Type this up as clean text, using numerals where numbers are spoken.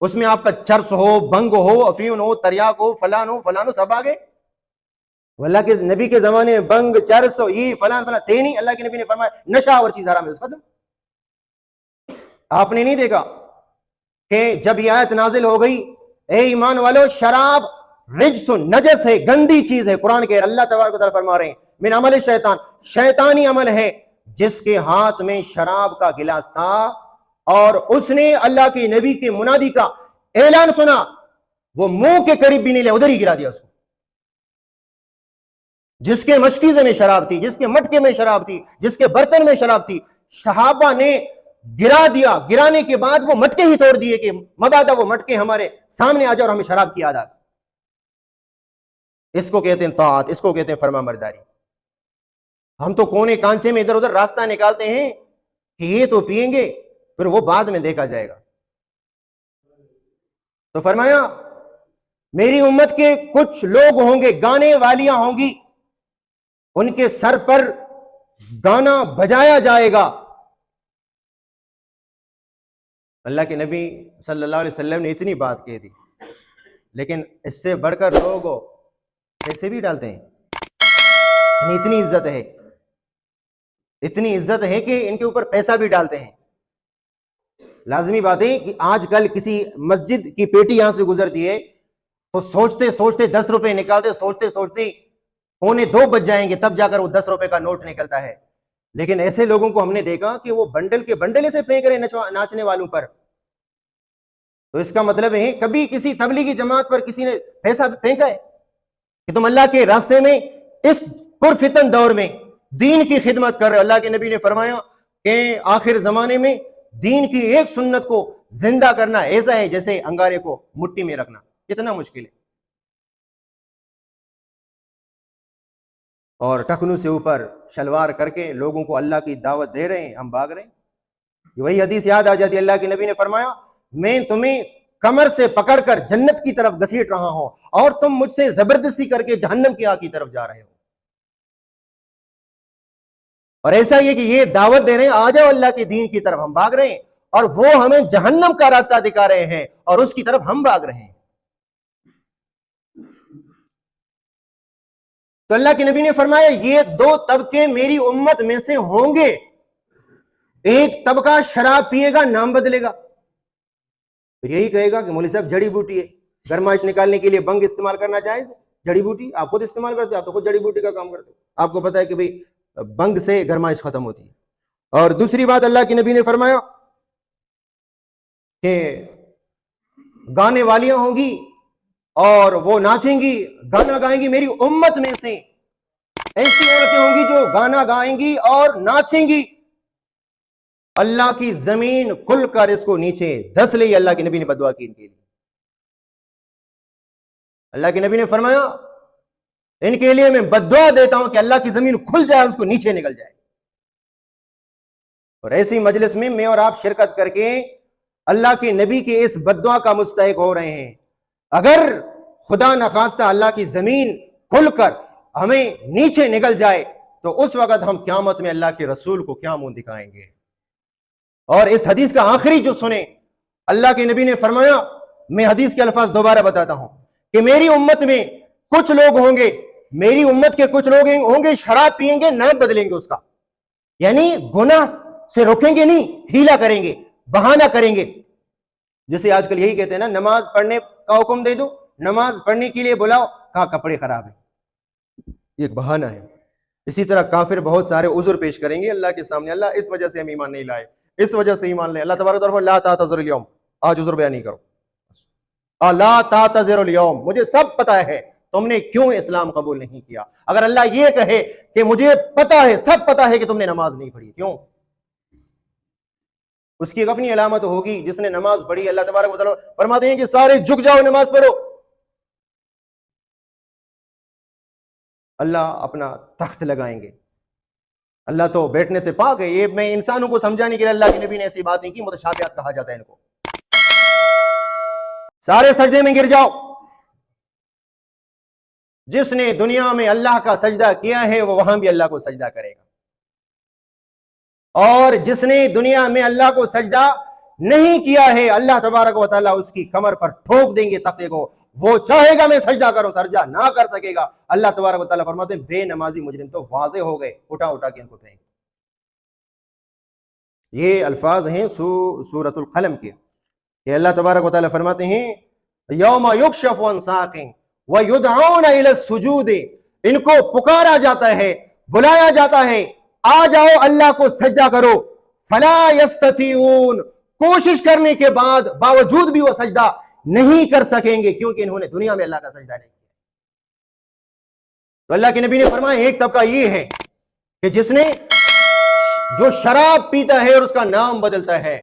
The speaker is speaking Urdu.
اس میں آپ کا چرس ہو، بنگ ہو، افیون ہو، تریاک ہو، فلان ہو، سب آگے. اللہ کے نبی کے زمانے میں بنگ، چرس، یہ فلان تھے نہیں. اللہ کے نبی نے فرمایا نشہ اور چیز حرام ہے. ختم. آپ نے نہیں دیکھا کہ جب یہ آیت نازل ہو گئی، اے ایمان والو، شراب رجس نجس ہے، گندی چیز ہے. قرآن کے اللہ تبارک و تعالیٰ فرما رہے ہیں من عمل شیطان، شیطانی عمل ہے. جس کے ہاتھ میں شراب کا گلاس تھا اور اس نے اللہ کے نبی کے منادی کا اعلان سنا، وہ منہ کے قریب بھی نہیں لے، ادھر ہی گرا دیا اس کو. جس کے مشکیزے میں شراب تھی، جس کے مٹکے میں شراب تھی، جس کے برتن میں شراب تھی، صحابہ نے گرا دیا. گرانے کے بعد وہ مٹکے ہی توڑ دیے کہ مبادا وہ مٹکے ہمارے سامنے آ جائے اور ہمیں شراب کی عادت. اس کو کہتے ہیں طاعت، اس کو کہتے ہیں فرما برداری. ہم تو کونے کانچے میں ادھر ادھر راستہ نکالتے ہیں کہ یہ تو پیئیں گے، پھر وہ بعد میں دیکھا جائے گا. تو فرمایا میری امت کے کچھ لوگ ہوں گے، گانے والیاں ہوں گی، ان کے سر پر گانا بجایا جائے گا. اللہ کے نبی صلی اللہ علیہ وسلم نے اتنی بات کہہ دی، لیکن اس سے بڑھ کر لوگ پیسے بھی ڈالتے ہیں. اتنی عزت ہے، اتنی عزت ہے کہ ان کے اوپر پیسہ بھی ڈالتے ہیں. لازمی بات ہے کہ آج کل کسی مسجد کی پیٹی یہاں سے گزرتی ہے تو سوچتے سوچتے 10 روپے نکالتے، سوچتے سوچتے 1:45 بج جائیں گے، تب جا کر وہ 10 روپے کا نوٹ نکلتا ہے. لیکن ایسے لوگوں کو ہم نے دیکھا کہ وہ بنڈل کے بنڈل سے پھینک رہے ناچنے والوں پر. تو اس کا مطلب ہے کبھی کسی تبلیغی جماعت پر کسی نے پیسہ پھینکا ہے کہ تم اللہ کے راستے میں اس پرفتن دور میں دین کی خدمت کر رہے ہو؟ اللہ کے نبی نے فرمایا کہ آخر زمانے میں دین کی ایک سنت کو زندہ کرنا ایسا ہے جیسے انگارے کو مٹی میں رکھنا. کتنا مشکل ہے. اور ٹخنوں سے اوپر شلوار کر کے لوگوں کو اللہ کی دعوت دے رہے ہیں، ہم بھاگ رہے ہیں. وہی حدیث یاد آ جاتی ہے. اللہ کے نبی نے فرمایا میں تمہیں کمر سے پکڑ کر جنت کی طرف گھسیٹ رہا ہوں اور تم مجھ سے زبردستی کر کے جہنم کی آگ کی طرف جا رہے ہو. اور ایسا یہ کہ یہ دعوت دے رہے ہیں آ جاؤ اللہ کے دین کی طرف، ہم بھاگ رہے ہیں، اور وہ ہمیں جہنم کا راستہ دکھا رہے ہیں اور اس کی طرف ہم بھاگ رہے ہیں. تو اللہ کے نبی نے فرمایا یہ 2 طبقے میری امت میں سے ہوں گے. ایک طبقہ شراب پیے گا، نام بدلے گا، پھر یہی کہے گا کہ مولوی صاحب جڑی بوٹی ہے، گرمائش نکالنے کے لیے بنگ استعمال کرنا جائز ہے. جڑی بوٹی آپ خود استعمال کرتے، آپ تو خود جڑی بوٹی کا کام کرتے، آپ کو پتا ہے کہ بھئی بنگ سے گرمائش ختم ہوتی ہے. اور دوسری بات اللہ کے نبی نے فرمایا کہ گانے والیاں ہوں گی اور وہ ناچیں گی، گانا گائیں گی. میری امت میں سے ایسی عورتیں ہوں گی جو گانا گائیں گی اور ناچیں گی، اللہ کی زمین کھل کر اس کو نیچے دھس لے. اللہ کے نبی نے بدعا کی ان کے لیے. اللہ کے نبی نے فرمایا ان کے لیے میں بدعا دیتا ہوں کہ اللہ کی زمین کھل جائے، اس کو نیچے نکل جائے. اور ایسی مجلس میں میں اور آپ شرکت کر کے اللہ کے نبی کے اس بدعا کا مستحق ہو رہے ہیں. اگر خدا نخواستہ اللہ کی زمین کھل کر ہمیں نیچے نکل جائے تو اس وقت ہم قیامت میں اللہ کے رسول کو کیا منہ دکھائیں گے. اور اس حدیث کا آخری جو سنیں، اللہ کے نبی نے فرمایا، میں حدیث کے الفاظ دوبارہ بتاتا ہوں کہ میری امت میں کچھ لوگ ہوں گے، میری امت کے کچھ لوگ ہوں گے شراب پیئیں گے، نام بدلیں گے اس کا، یعنی گناہ سے روکیں گے نہیں، ہیلا کریں گے، بہانہ کریں گے. جسے آج کل یہی کہتے ہیں نا، نماز پڑھنے کا حکم دے دو، نماز پڑھنے کے لیے بلاؤ، کہا کپڑے خراب ہیں، یہ ایک بہانہ ہے. اسی طرح کافر بہت سارے عذر پیش کریں گے اللہ کے سامنے، اللہ اس وجہ سے ہم ایمان نہیں لائے، اس وجہ سے ایمان لائے. اللہ تبارک و تعالیٰ لا تعتذر اليوم، آج عذر بیان نہیں کرو. لا تعتذر اليوم، مجھے سب پتا ہے تم نے کیوں اسلام قبول نہیں کیا. اگر اللہ یہ کہے کہ مجھے پتا ہے، سب پتا ہے کہ تم نے نماز نہیں پڑھی، کیوں؟ اس کی ایک اپنی علامت ہوگی. جس نے نماز پڑھی اللہ تبارک و تعالیٰ فرماتے ہیں کہ سارے جھک جاؤ، نماز پڑھو. اللہ اپنا تخت لگائیں گے. اللہ تو بیٹھنے سے پاک ہے. یہ میں انسانوں کو سمجھانے کے لیے اللہ کے نبی نے ایسی بات نہیں کی. متشابہات کہا جاتا ہے ان کو. سارے سجدے میں گر جاؤ. جس نے دنیا میں اللہ کا سجدہ کیا ہے وہ وہاں بھی اللہ کو سجدہ کرے گا، اور جس نے دنیا میں اللہ کو سجدہ نہیں کیا ہے اللہ تبارک و تعالیٰ اس کی کمر پر ٹھوک دیں گے تختے کو. وہ چاہے گا میں سجدہ کروں, سجدہ نہ کر سکے گا. اللہ تبارک و تعالیٰ فرماتے ہیں بے نمازی مجرم تو واضح ہو گئے, اٹھا کے ان کو پھینک. یہ الفاظ ہیں سورۃ القلم کے, کہ اللہ تبارک و تعالیٰ فرماتے ہیں یوم یکشف عن ساق ویدعون الی السجود, ان کو پکارا جاتا ہے, بلایا جاتا ہے, آ جاؤ اللہ کو سجدہ کرو. فلا یستطیعون, کوشش کرنے کے بعد باوجود بھی وہ سجدہ نہیں کر سکیں گے, کیونکہ انہوں نے دنیا میں اللہ کا سجدہ نہیں کیا. تو اللہ کے نبی نے فرمایا ایک طبقہ یہ ہے کہ جس نے جو شراب پیتا ہے اور اس کا نام بدلتا ہے,